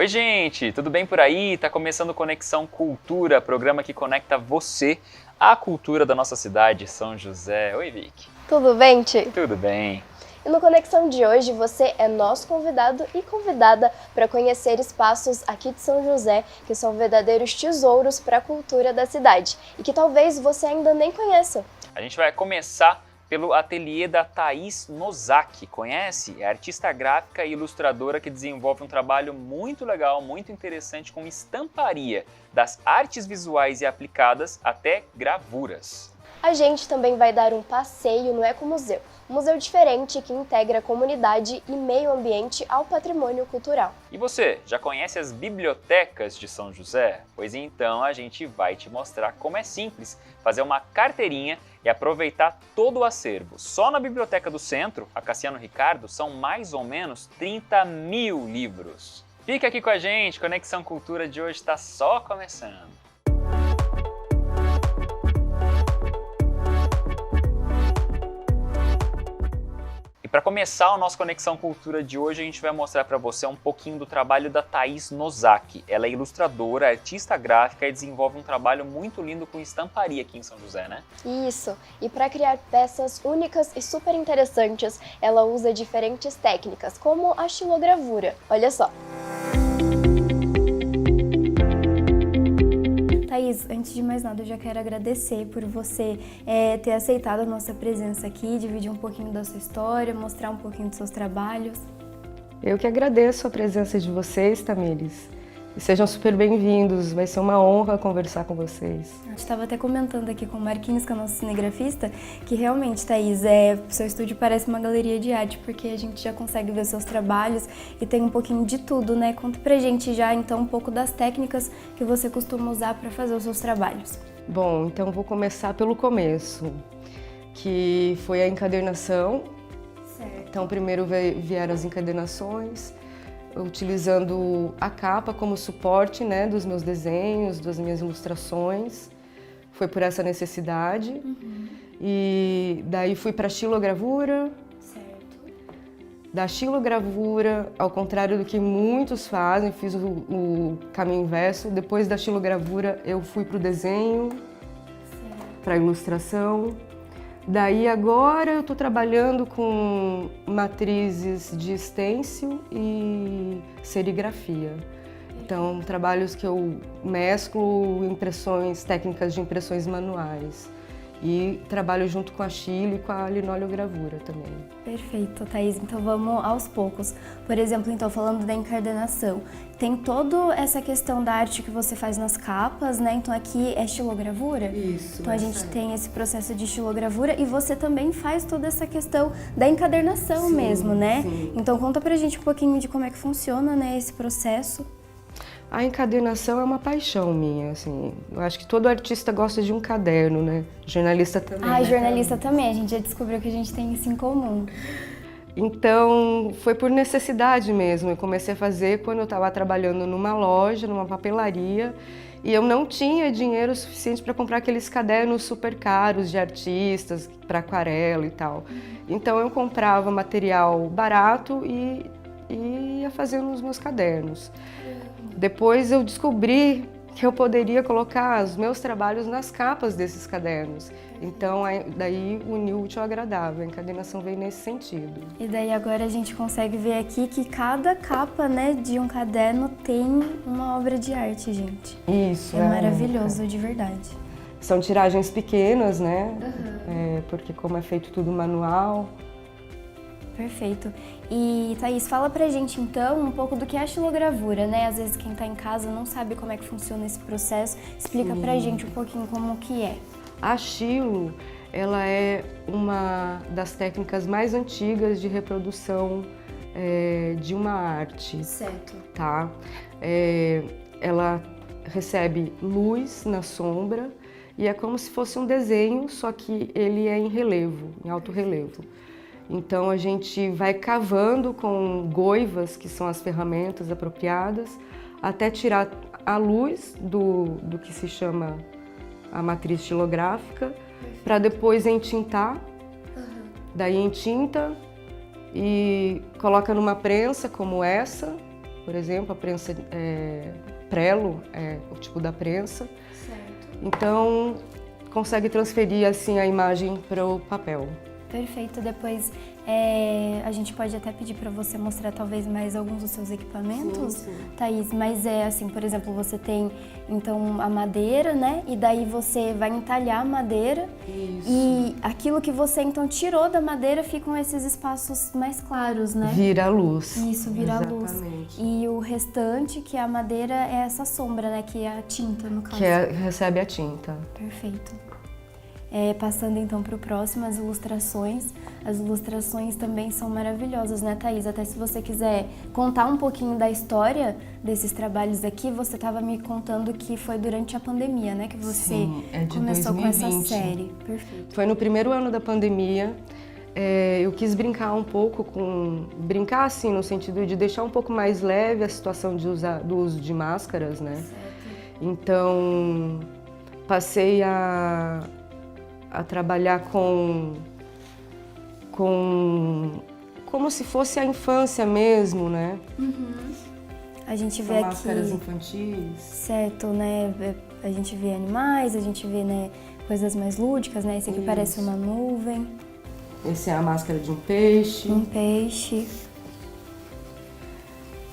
Oi, gente, tudo bem por aí? Tá começando Conexão Cultura, programa que conecta você à cultura da nossa cidade, São José. Oi, Vicky. Tudo bem, Ti? Tudo bem. E no Conexão de hoje você é nosso convidado e convidada para conhecer espaços aqui de São José que são verdadeiros tesouros para a cultura da cidade e que talvez você ainda nem conheça. A gente vai começar pelo ateliê da Thaís Nozaki. Conhece? É artista gráfica e ilustradora que desenvolve um trabalho muito legal, muito interessante com estamparia, das artes visuais e aplicadas até gravuras. A gente também vai dar um passeio no Ecomuseu, um museu diferente que integra comunidade e meio ambiente ao patrimônio cultural. E você, já conhece as bibliotecas de São José? Pois então a gente vai te mostrar como é simples fazer uma carteirinha e aproveitar todo o acervo. Só na Biblioteca do Centro, a Cassiano Ricardo, são mais ou menos 30 mil livros. Fica aqui com a gente, Conexão Cultura de hoje está só começando. Para começar o nosso Conexão Cultura de hoje, a gente vai mostrar para você um pouquinho do trabalho da Thaís Nozaki. Ela é ilustradora, artista gráfica e desenvolve um trabalho muito lindo com estamparia aqui em São José, né? Isso, e para criar peças únicas e super interessantes, ela usa diferentes técnicas, como a xilogravura. Olha só! Thaís, antes de mais nada, eu já quero agradecer por você ter aceitado a nossa presença aqui, dividir um pouquinho da sua história, mostrar um pouquinho dos seus trabalhos. Eu que agradeço a presença de vocês, Tamires. E sejam super bem-vindos, vai ser uma honra conversar com vocês. A gente estava até comentando aqui com o Marquinhos, que é o nosso cinegrafista, que realmente, Thaís, seu estúdio parece uma galeria de arte, porque a gente já consegue ver seus trabalhos e tem um pouquinho de tudo, né? Conta pra gente já, então, um pouco das técnicas que você costuma usar para fazer os seus trabalhos. Bom, então vou começar pelo começo, que foi a encadernação. Certo. Então, primeiro vieram as encadernações, utilizando a capa como suporte, né, dos meus desenhos, das minhas ilustrações. Foi por essa necessidade. E daí fui para a xilogravura. Certo. Da xilogravura, ao contrário do que muitos fazem, fiz o caminho inverso. Depois da xilogravura eu fui para o desenho, para a ilustração. Daí agora eu estou trabalhando com matrizes de stencil e serigrafia. Então, trabalhos que eu mesclo técnicas de impressões manuais. E trabalho junto com a xilo e com a linoleogravura também. Perfeito, Thaís. Então vamos aos poucos. Por exemplo, então, falando da encadernação, tem toda essa questão da arte que você faz nas capas, né? Então aqui é xilogravura? Isso. Então a gente tem esse processo de xilogravura e você também faz toda essa questão da encadernação mesmo, né? Sim. Então conta pra gente um pouquinho de como é que funciona, né, esse processo. A encadernação é uma paixão minha, assim. Eu acho que todo artista gosta de um caderno, né? Jornalista também. Ah, jornalista também. A gente já descobriu que a gente tem isso em comum. Então, foi por necessidade mesmo. Eu comecei a fazer quando eu estava trabalhando numa loja, numa papelaria, e eu não tinha dinheiro suficiente para comprar aqueles cadernos super caros de artistas, para aquarela e tal. Então, eu comprava material barato e ia fazendo os meus cadernos. Depois eu descobri que eu poderia colocar os meus trabalhos nas capas desses cadernos. Então, daí uniu o útil ao agradável, a encadernação veio nesse sentido. E daí agora a gente consegue ver aqui que cada capa, né, de um caderno tem uma obra de arte, gente. Isso. É maravilhoso, de verdade. São tiragens pequenas, né? Porque como é feito tudo manual. Perfeito. E Thaís, fala pra gente então um pouco do que é a xilogravura, né? Às vezes quem tá em casa não sabe como é que funciona esse processo. Explica pra gente um pouquinho como que é. A xilo, ela é uma das técnicas mais antigas de reprodução de uma arte. Certo. Tá? Ela recebe luz na sombra e é como se fosse um desenho, só que ele é em relevo, em alto relevo. Então a gente vai cavando com goivas, que são as ferramentas apropriadas, até tirar a luz do que se chama a matriz xilográfica, para depois entintar. Daí entinta e coloca numa prensa como essa por exemplo, a prensa prelo é o tipo da prensa. Certo. Então, consegue transferir assim a imagem para o papel. Perfeito. Depois a gente pode até pedir para você mostrar talvez mais alguns dos seus equipamentos, Sim. Thaís, mas assim, por exemplo, você tem então a madeira, né? E daí você vai entalhar a madeira. Isso. E aquilo que você então tirou da madeira ficam esses espaços mais claros, né? Vira a luz. Isso, vira a luz. Exatamente. E o restante, que é a madeira, é essa sombra, né? Que é a tinta, no caso. Que recebe a tinta. Perfeito. Passando então para o próximo, as ilustrações. As ilustrações também são maravilhosas, né, Thaís? Até se você quiser contar um pouquinho da história desses trabalhos aqui, você estava me contando que foi durante a pandemia, né, que você Sim, é de começou 2020. com essa série. Perfeito. Foi no primeiro ano da pandemia. Eu quis brincar um pouco brincar assim, no sentido de deixar um pouco mais leve a situação do uso de máscaras, né? Certo. Então, passei a trabalhar com como se fosse a infância mesmo, né? Uhum. A gente vê São aqui... máscaras infantis. Certo, né? A gente vê animais, a gente vê, né, coisas mais lúdicas, né? Esse aqui Isso. parece uma nuvem, Essa é a máscara de um peixe. um peixe.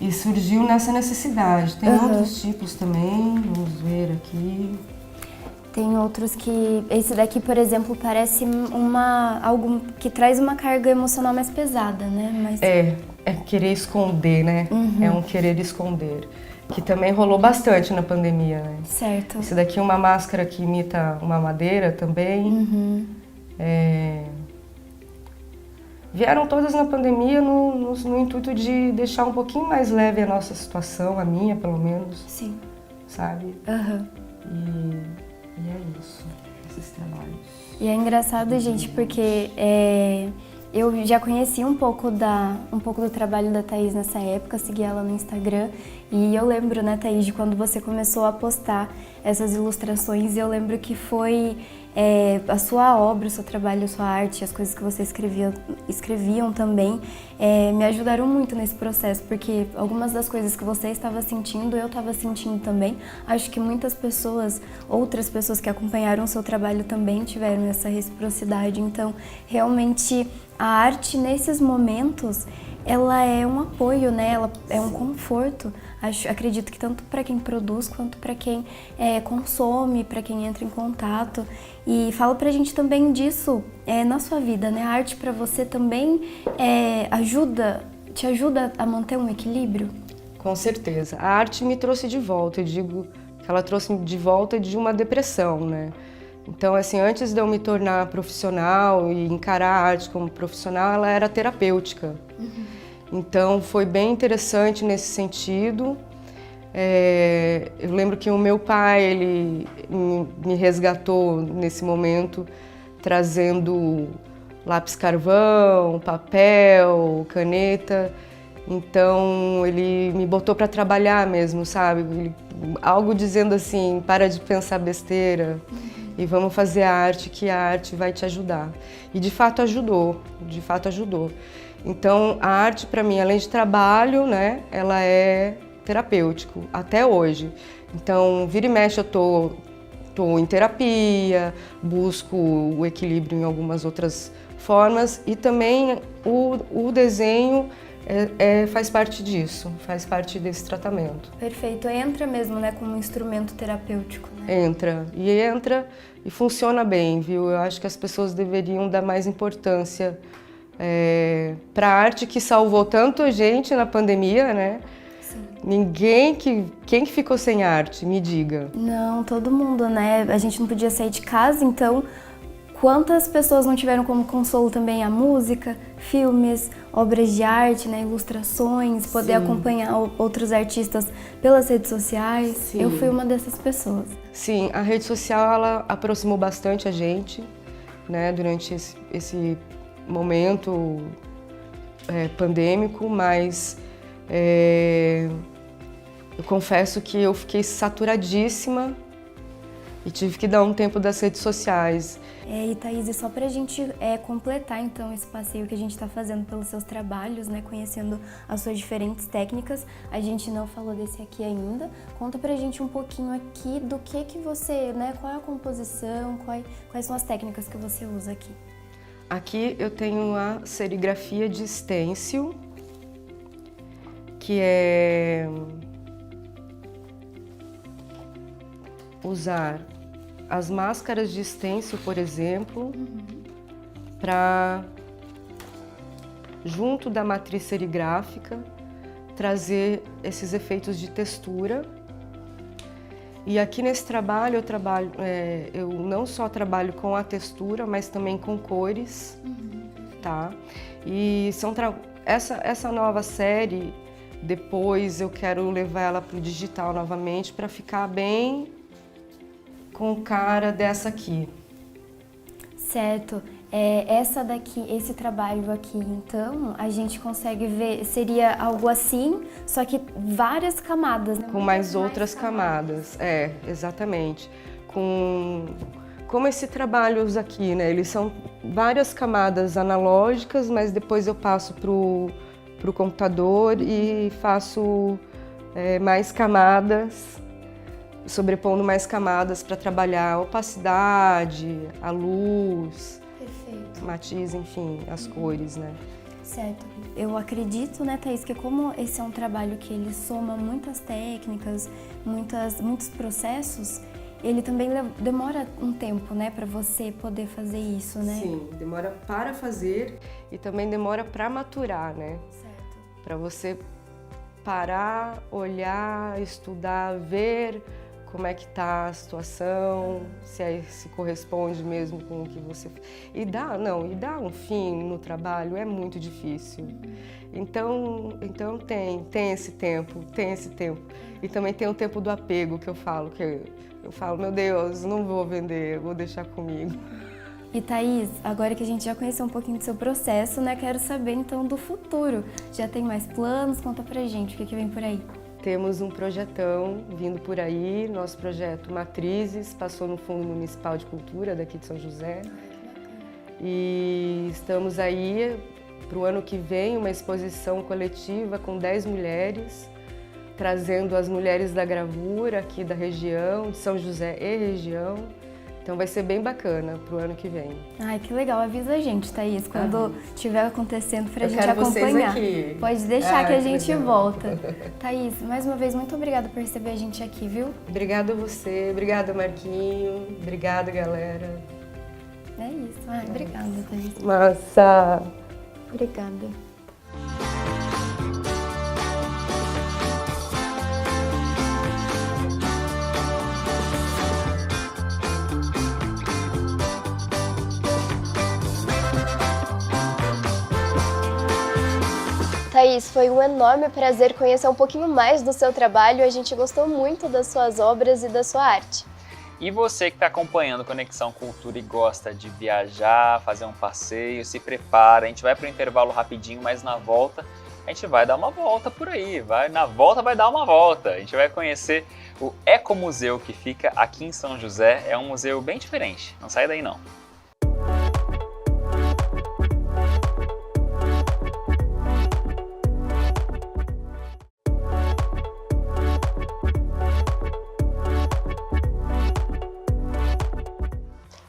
E surgiu nessa necessidade. Tem outros tipos também, vamos ver aqui. Tem outros que... Esse daqui, por exemplo, parece algo que traz uma carga emocional mais pesada, né? Mas... É querer esconder, né? É um querer esconder. Que também rolou bastante na pandemia, né? Certo. Esse daqui é uma máscara que imita uma madeira também. Vieram todas na pandemia no intuito de deixar um pouquinho mais leve a nossa situação, a minha pelo menos. Sim. Sabe? Aham. E é isso, esses trabalhos. E é engraçado, gente, porque eu já conheci um pouco do trabalho da Thaís nessa época, segui ela no Instagram, e eu lembro, né, Thaís, de quando você começou a postar essas ilustrações, e eu lembro que foi a sua obra, o seu trabalho, a sua arte, as coisas que você escreviam também, me ajudaram muito nesse processo, porque algumas das coisas que você estava sentindo, eu estava sentindo também. Acho que muitas pessoas, outras pessoas que acompanharam o seu trabalho também tiveram essa reciprocidade. Então, realmente, a arte nesses momentos, ela é um apoio, né? Ela é um conforto. Acredito que tanto para quem produz quanto para quem consome, para quem entra em contato. E fala pra gente também disso na sua vida, né? A arte para você também te ajuda a manter um equilíbrio? Com certeza. A arte me trouxe de volta, eu digo que ela trouxe de volta de uma depressão, né? Então, assim, antes de eu me tornar profissional e encarar a arte como profissional, ela era terapêutica. Então, foi bem interessante nesse sentido. Eu lembro que o meu pai, ele me resgatou nesse momento, trazendo lápis carvão, papel, caneta. Então, ele me botou para trabalhar mesmo, sabe? Algo dizendo assim, para de pensar besteira e vamos fazer a arte, que a arte vai te ajudar. E de fato ajudou, de fato ajudou. Então, a arte para mim, além de trabalho, né, ela é terapêutico, até hoje. Então, vira e mexe eu tô em terapia, busco o equilíbrio em algumas outras formas e também o desenho faz parte disso, faz parte desse tratamento. Perfeito. Entra mesmo, né, como um instrumento terapêutico, né? Entra e funciona bem, viu? Eu acho que as pessoas deveriam dar mais importância para a arte que salvou tanto a gente na pandemia, né? Sim. Quem que ficou sem arte? Me diga. Não, todo mundo, né? A gente não podia sair de casa, então quantas pessoas não tiveram como consolo também a música, filmes, obras de arte, né, ilustrações, poder acompanhar outros artistas pelas redes sociais. Sim. Eu fui uma dessas pessoas. Sim, a rede social ela aproximou bastante a gente, né, durante esse momento pandêmico, mas eu confesso que eu fiquei saturadíssima E tive que dar um tempo das redes sociais. E Thaís, e só para a gente completar então esse passeio que a gente está fazendo pelos seus trabalhos, né, conhecendo as suas diferentes técnicas, a gente não falou desse aqui ainda. Conta pra gente um pouquinho aqui do que você, né, qual é a composição, quais são as técnicas que você usa aqui. Aqui eu tenho a serigrafia de stencil, que é usar as máscaras de stencil, por exemplo, para, junto da matriz serigráfica, trazer esses efeitos de textura. E aqui nesse trabalho eu não só trabalho com a textura, mas também com cores, tá? E essa nova série, depois eu quero levar ela para o digital novamente para ficar bem com cara dessa aqui. Certo. Essa daqui, esse trabalho aqui, então, a gente consegue ver, seria algo assim, só que várias camadas, né? Com mais outras camadas. Exatamente. Como esse trabalhos aqui, né? Eles são várias camadas analógicas, mas depois eu passo pro computador e faço mais camadas, sobrepondo mais camadas para trabalhar a opacidade, a luz, perfeito, matiz, enfim, as cores, né? Certo. Eu acredito, né, Thaís, que como esse é um trabalho que ele soma muitas técnicas, muitos processos, ele também demora um tempo, né, para você poder fazer isso, né? Sim, demora para fazer e também demora para maturar, né? Certo. Para você parar, olhar, estudar, ver como é que tá a situação, se corresponde mesmo com o que você... E dar um fim no trabalho é muito difícil. Então tem esse tempo. E também tem o tempo do apego que eu falo, meu Deus, não vou vender, vou deixar comigo. E Thaís, agora que a gente já conheceu um pouquinho do seu processo, né, quero saber então do futuro. Já tem mais planos? Conta pra gente o que vem por aí. Temos um projetão vindo por aí, nosso projeto Matrizes, passou no Fundo Municipal de Cultura daqui de São José. E estamos aí para o ano que vem, uma exposição coletiva com 10 mulheres, trazendo as mulheres da gravura aqui da região, de São José e região. Então vai ser bem bacana para o ano que vem. Ai, que legal. Avisa a gente, Thaís, quando estiver acontecendo para a gente quero acompanhar. Vocês aqui. Pode deixar que a gente volta. Thaís, mais uma vez, muito obrigada por receber a gente aqui, viu? Obrigada a você, obrigada Marquinho, obrigada galera. É isso. Ai, obrigada, Thaís. Massa! Obrigada. Thaís, foi um enorme prazer conhecer um pouquinho mais do seu trabalho. A gente gostou muito das suas obras e da sua arte. E você que está acompanhando Conexão Cultura e gosta de viajar, fazer um passeio, se prepara. A gente vai para o intervalo rapidinho, mas na volta a gente vai dar uma volta por aí. Na volta vai dar uma volta. A gente vai conhecer o Ecomuseu que fica aqui em São José. É um museu bem diferente. Não sai daí não.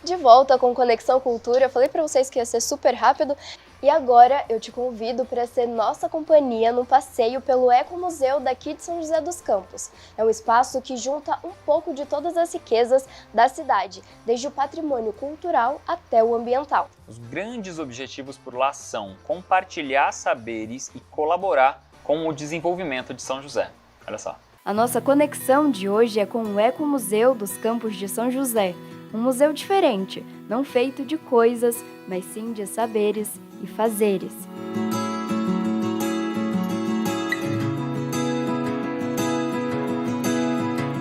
De volta com Conexão Cultura, eu falei para vocês que ia ser super rápido e agora eu te convido para ser nossa companhia no passeio pelo Ecomuseu daqui de São José dos Campos. É um espaço que junta um pouco de todas as riquezas da cidade, desde o patrimônio cultural até o ambiental. Os grandes objetivos por lá são compartilhar saberes e colaborar com o desenvolvimento de São José. Olha só. A nossa conexão de hoje é com o Ecomuseu dos Campos de São José. Um museu diferente, não feito de coisas, mas sim de saberes e fazeres.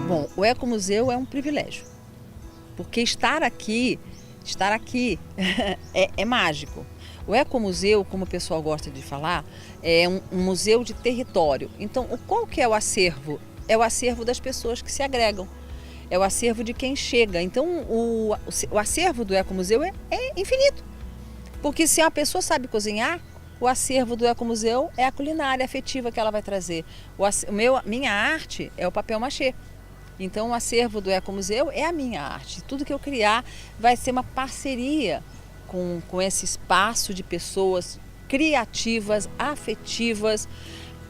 Bom, o Ecomuseu é um privilégio, porque estar aqui é mágico. O Ecomuseu, como o pessoal gosta de falar, é um museu de território. Então, qual que é o acervo? É o acervo das pessoas que se agregam. é o acervo de quem chega. Então, o acervo do Ecomuseu é infinito. Porque se a pessoa sabe cozinhar, o acervo do Ecomuseu é a culinária afetiva que ela vai trazer. Minha arte é o papel machê. Então, o acervo do Ecomuseu é a minha arte. Tudo que eu criar vai ser uma parceria com esse espaço de pessoas criativas, afetivas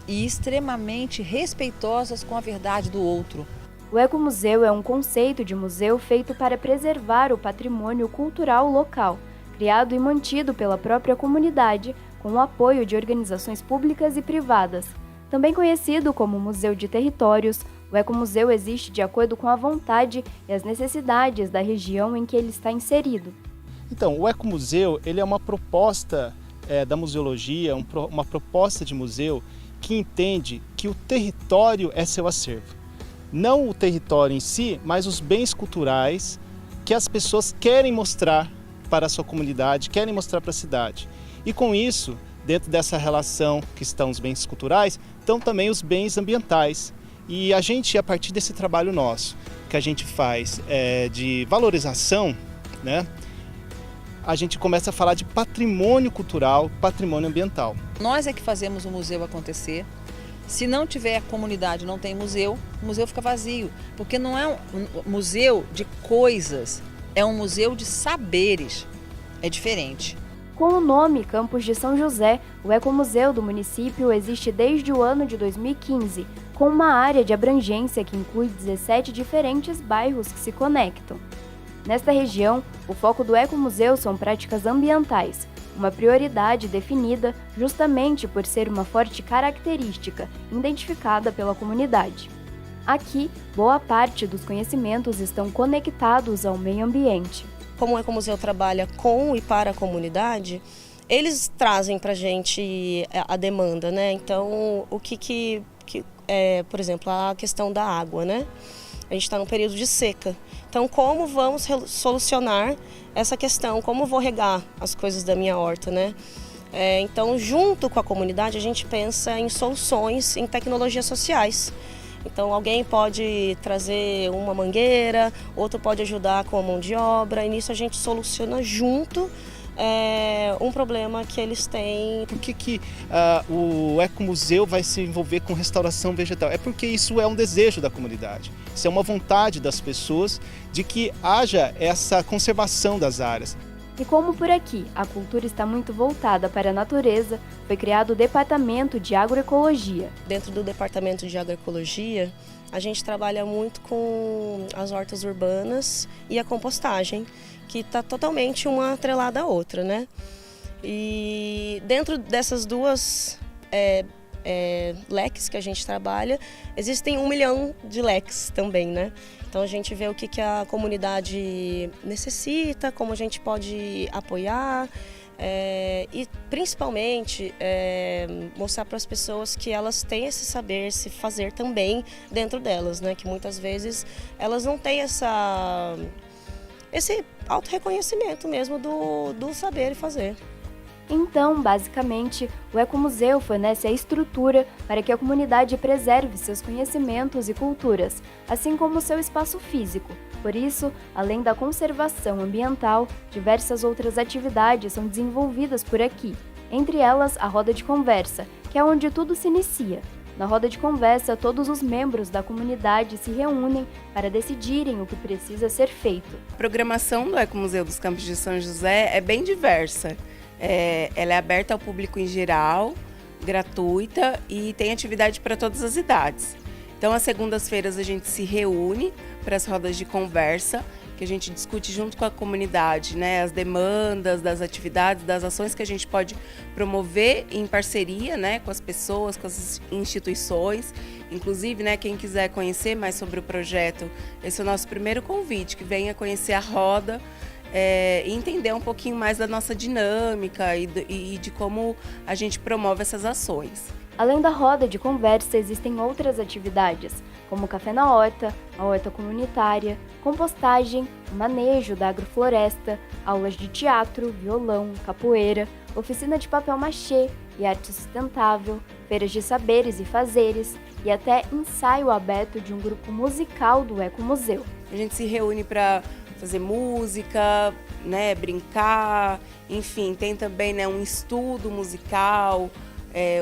e extremamente respeitosas com a verdade do outro. O Ecomuseu é um conceito de museu feito para preservar o patrimônio cultural local, criado e mantido pela própria comunidade, com o apoio de organizações públicas e privadas. Também conhecido como Museu de Territórios, o Ecomuseu existe de acordo com a vontade e as necessidades da região em que ele está inserido. Então, o Ecomuseu ele é uma proposta da museologia, uma proposta de museu que entende que o território é seu acervo. Não o território em si, mas os bens culturais que as pessoas querem mostrar para a sua comunidade, querem mostrar para a cidade. E com isso, dentro dessa relação que estão os bens culturais, estão também os bens ambientais. E a gente, a partir desse trabalho nosso, que a gente faz de valorização, né, a gente começa a falar de patrimônio cultural, patrimônio ambiental. Nós é que fazemos o museu acontecer. Se não tiver comunidade, não tem museu, o museu fica vazio. Porque não é um museu de coisas, é um museu de saberes. É diferente. Com o nome Campos de São José, o Ecomuseu do município existe desde o ano de 2015, com uma área de abrangência que inclui 17 diferentes bairros que se conectam. Nesta região, o foco do Ecomuseu são práticas ambientais, uma prioridade definida justamente por ser uma forte característica identificada pela comunidade. Aqui, boa parte dos conhecimentos estão conectados ao meio ambiente. Como o Ecomuseu trabalha com e para a comunidade, eles trazem para a gente a demanda, né? Então, o que por exemplo, a questão da água, né? A gente está num período de seca. Então, como vamos solucionar essa questão? Como vou regar as coisas da minha horta, né? Então, junto com a comunidade, a gente pensa em soluções, em tecnologias sociais. Então, alguém pode trazer uma mangueira, outro pode ajudar com a mão de obra, e nisso a gente soluciona junto um problema que eles têm. Por que o Ecomuseu vai se envolver com restauração vegetal? É porque isso é um desejo da comunidade, isso é uma vontade das pessoas de que haja essa conservação das áreas. E como por aqui a cultura está muito voltada para a natureza, foi criado o Departamento de Agroecologia. Dentro do Departamento de Agroecologia, a gente trabalha muito com as hortas urbanas e a compostagem, que está totalmente uma atrelada à outra, né? E dentro dessas duas leques que a gente trabalha, existem 1 milhão de leques também, né? Então a gente vê o que a comunidade necessita, como a gente pode apoiar e principalmente mostrar para as pessoas que elas têm esse saber se fazer também dentro delas, né? Que muitas vezes elas não têm esse autorreconhecimento mesmo do saber e fazer. Então, basicamente, o Ecomuseu fornece a estrutura para que a comunidade preserve seus conhecimentos e culturas, assim como seu espaço físico. Por isso, além da conservação ambiental, diversas outras atividades são desenvolvidas por aqui, entre elas a roda de conversa, que é onde tudo se inicia. Na roda de conversa, todos os membros da comunidade se reúnem para decidirem o que precisa ser feito. A programação do Ecomuseu dos Campos de São José é bem diversa. Ela é aberta ao público em geral, gratuita e tem atividade para todas as idades. Então, às segundas-feiras a gente se reúne para as rodas de conversa, que a gente discute junto com a comunidade, né, as demandas das atividades, das ações que a gente pode promover em parceria, né, com as pessoas, com as instituições. Inclusive, né, quem quiser conhecer mais sobre o projeto, esse é o nosso primeiro convite, que venha conhecer a roda, e entender um pouquinho mais da nossa dinâmica e de como a gente promove essas ações. Além da roda de conversa, existem outras atividades, como café na horta, a horta comunitária, compostagem, o manejo da agrofloresta, aulas de teatro, violão, capoeira, oficina de papel machê e arte sustentável, feiras de saberes e fazeres, e até ensaio aberto de um grupo musical do Ecomuseu. A gente se reúne para fazer música, né, brincar, enfim, tem também, né, um estudo musical,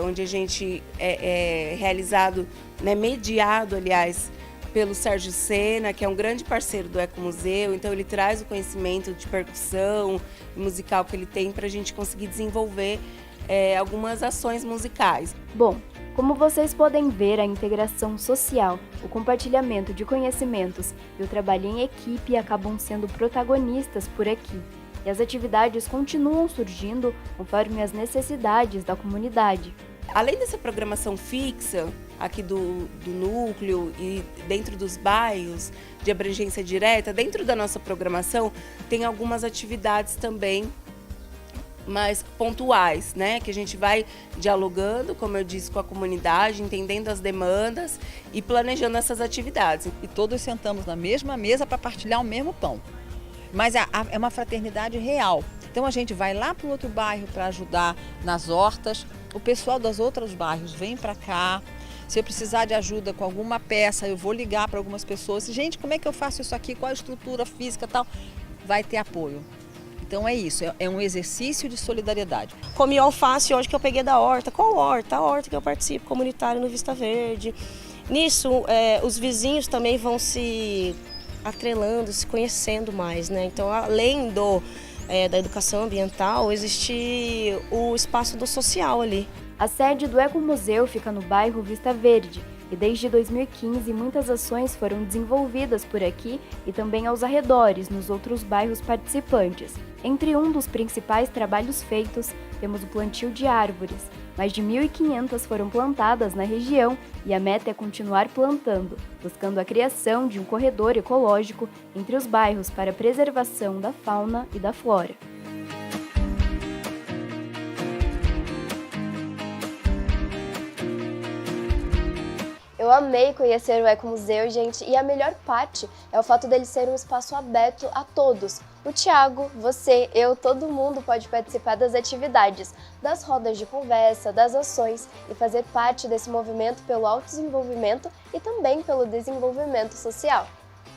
onde a gente é realizado, né, mediado, aliás, pelo Sérgio Sena, que é um grande parceiro do Ecomuseu, então ele traz o conhecimento de percussão musical que ele tem para a gente conseguir desenvolver algumas ações musicais. Bom, como vocês podem ver, a integração social, o compartilhamento de conhecimentos e o trabalho em equipe acabam sendo protagonistas por aqui. E as atividades continuam surgindo conforme as necessidades da comunidade. Além dessa programação fixa aqui do núcleo e dentro dos bairros de abrangência direta, dentro da nossa programação tem algumas atividades também mais pontuais, né? Que a gente vai dialogando, como eu disse, com a comunidade, entendendo as demandas e planejando essas atividades. E todos sentamos na mesma mesa para partilhar o mesmo pão. Mas é uma fraternidade real. Então a gente vai lá para o outro bairro para ajudar nas hortas. O pessoal dos outros bairros vem para cá. Se eu precisar de ajuda com alguma peça, eu vou ligar para algumas pessoas. Gente, como é que eu faço isso aqui? Qual a estrutura física e tal? Vai ter apoio. Então é isso, é um exercício de solidariedade. Comi alface hoje que eu peguei da horta. Qual horta? A horta que eu participo, comunitário no Vista Verde. Nisso, os vizinhos também vão se atrelando, se conhecendo mais, né? Então, além da educação ambiental, existe o espaço do social ali. A sede do Ecomuseu fica no bairro Vista Verde e desde 2015 muitas ações foram desenvolvidas por aqui e também aos arredores, nos outros bairros participantes. Entre um dos principais trabalhos feitos, temos o plantio de árvores. Mais de 1.500 foram plantadas na região e a meta é continuar plantando, buscando a criação de um corredor ecológico entre os bairros para a preservação da fauna e da flora. Eu amei conhecer o Ecomuseu, gente, e a melhor parte é o fato dele ser um espaço aberto a todos. O Thiago, você, eu, todo mundo pode participar das atividades, das rodas de conversa, das ações e fazer parte desse movimento pelo autodesenvolvimento e também pelo desenvolvimento social.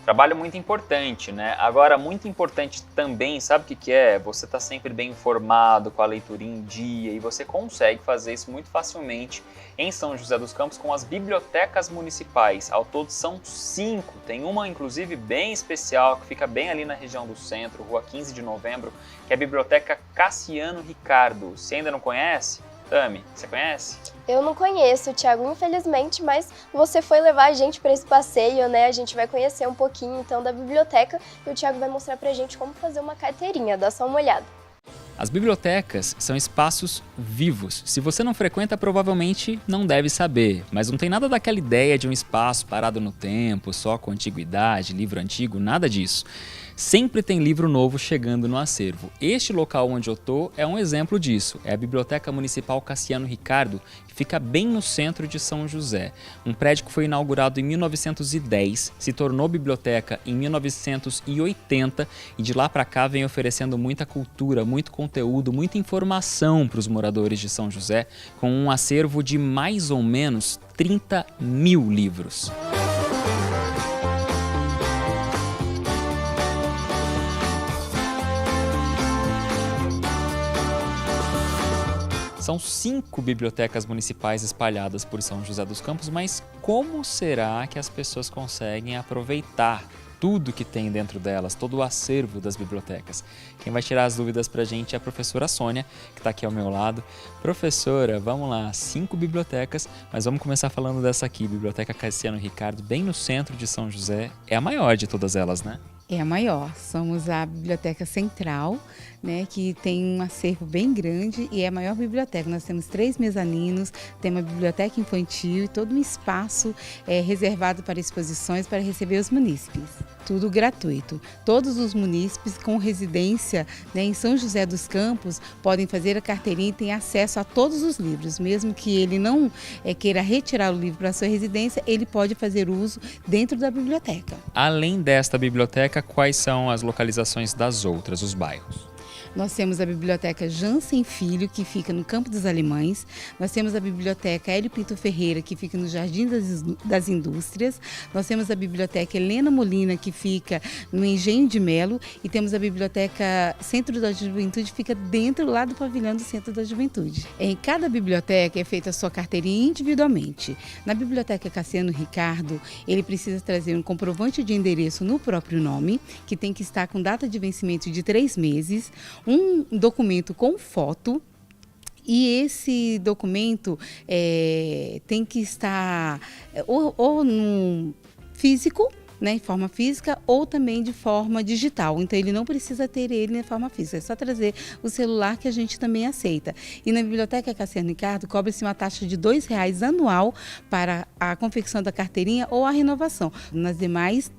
Trabalho muito importante, né? Agora, muito importante também, sabe o que é? Você tá sempre bem informado, com a leitura em dia, e você consegue fazer isso muito facilmente em São José dos Campos com as bibliotecas municipais. Ao todo são 5, tem uma inclusive bem especial, que fica bem ali na região do centro, Rua 15 de Novembro, que é a Biblioteca Cassiano Ricardo. Você ainda não conhece? Tami, você conhece? Eu não conheço, Thiago, infelizmente, mas você foi levar a gente para esse passeio, né? A gente vai conhecer um pouquinho então da biblioteca e o Thiago vai mostrar pra gente como fazer uma carteirinha, dá só uma olhada. As bibliotecas são espaços vivos. Se você não frequenta, provavelmente não deve saber, mas não tem nada daquela ideia de um espaço parado no tempo, só com antiguidade, livro antigo, nada disso. Sempre tem livro novo chegando no acervo. Este local onde eu tô é um exemplo disso. É a Biblioteca Municipal Cassiano Ricardo, que fica bem no centro de São José. Um prédio que foi inaugurado em 1910, se tornou biblioteca em 1980 e de lá para cá vem oferecendo muita cultura, muito conteúdo, muita informação para os moradores de São José, com um acervo de mais ou menos 30 mil livros. São 5 bibliotecas municipais espalhadas por São José dos Campos, mas como será que as pessoas conseguem aproveitar tudo que tem dentro delas, todo o acervo das bibliotecas? Quem vai tirar as dúvidas pra gente é a professora Sônia, que está aqui ao meu lado. Professora, vamos lá, 5 bibliotecas, mas vamos começar falando dessa aqui, Biblioteca Cassiano Ricardo, bem no centro de São José. É a maior de todas elas, né? É a maior, somos a Biblioteca Central, né, que tem um acervo bem grande e é a maior biblioteca. Nós temos 3 mezaninos, temos uma biblioteca infantil e todo um espaço reservado para exposições para receber os munícipes. Tudo gratuito. Todos os munícipes com residência, né, em São José dos Campos podem fazer a carteirinha e têm acesso a todos os livros. Mesmo que ele não queira retirar o livro para sua residência, ele pode fazer uso dentro da biblioteca. Além desta biblioteca, quais são as localizações das outras, os bairros? Nós temos a Biblioteca Jansen Filho, que fica no Campo dos Alemães. Nós temos a Biblioteca Hélio Pinto Ferreira, que fica no Jardim das Indústrias. Nós temos a Biblioteca Helena Molina, que fica no Engenho de Melo. E temos a Biblioteca Centro da Juventude, que fica dentro lá do pavilhão do Centro da Juventude. Em cada biblioteca é feita a sua carteirinha individualmente. Na Biblioteca Cassiano Ricardo, ele precisa trazer um comprovante de endereço no próprio nome, que tem que estar com data de vencimento de 3 meses, um documento com foto, e esse documento tem que estar ou no físico, né, em forma física, ou também de forma digital. Então, ele não precisa ter ele na forma física, é só trazer o celular que a gente também aceita. E na Biblioteca Cassiano Ricardo, cobra-se uma taxa de R$2 anual para a confecção da carteirinha ou a renovação. Nas demais,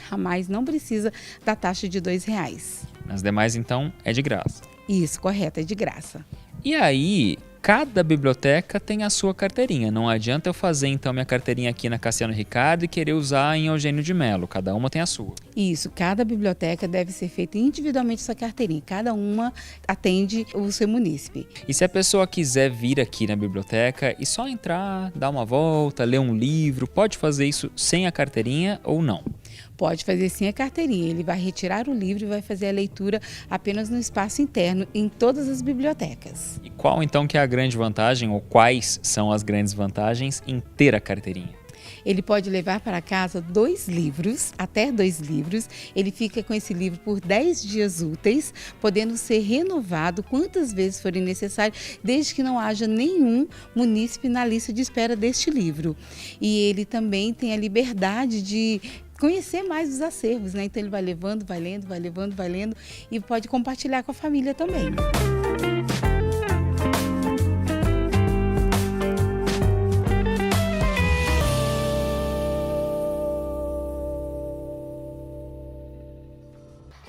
ramais não precisa da taxa de R$2. Nas demais, então, é de graça. Isso, correto, é de graça. E aí, cada biblioteca tem a sua carteirinha. Não adianta eu fazer, então, minha carteirinha aqui na Cassiano Ricardo e querer usar em Eugênio de Melo. Cada uma tem a sua. Isso, cada biblioteca deve ser feita individualmente essa carteirinha. Cada uma atende o seu munícipe. E se a pessoa quiser vir aqui na biblioteca e só entrar, dar uma volta, ler um livro, pode fazer isso sem a carteirinha ou não? Pode fazer sim a carteirinha. Ele vai retirar o livro e vai fazer a leitura apenas no espaço interno, em todas as bibliotecas. E qual então que é a grande vantagem, ou quais são as grandes vantagens em ter a carteirinha? Ele pode levar para casa 2 livros, até 2 livros. Ele fica com esse livro por 10 dias úteis, podendo ser renovado quantas vezes forem necessário, desde que não haja nenhum munícipe na lista de espera deste livro. E ele também tem a liberdade de conhecer mais os acervos, né? Então ele vai levando, vai lendo, vai levando, vai lendo e pode compartilhar com a família também.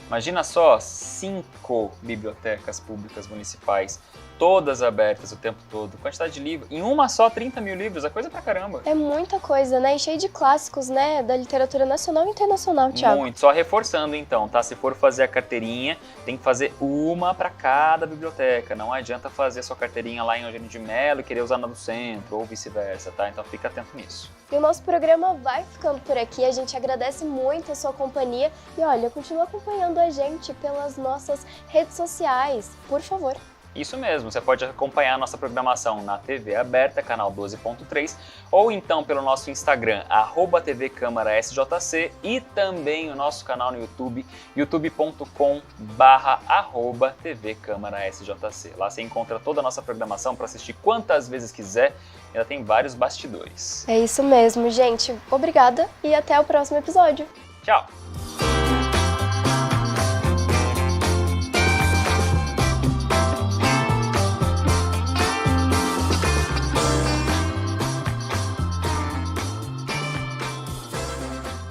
Imagina só, 5 bibliotecas públicas municipais, todas abertas o tempo todo, quantidade de livros, em uma só 30 mil livros, é coisa pra caramba. É muita coisa, né? E cheio de clássicos, né? Da literatura nacional e internacional, Thiago. Muito, só reforçando então, tá? Se for fazer a carteirinha, tem que fazer uma para cada biblioteca, não adianta fazer a sua carteirinha lá em Eugênio de Melo e querer usar na do centro, ou vice-versa, tá? Então fica atento nisso. E o nosso programa vai ficando por aqui, a gente agradece muito a sua companhia e olha, continua acompanhando a gente pelas nossas redes sociais, por favor. Isso mesmo, você pode acompanhar a nossa programação na TV aberta, canal 12.3, ou então pelo nosso Instagram, @tvcâmarasjc, e também o nosso canal no YouTube, youtube.com/tvcâmarasjc. Lá você encontra toda a nossa programação para assistir quantas vezes quiser, ainda tem vários bastidores. É isso mesmo, gente. Obrigada e até o próximo episódio. Tchau!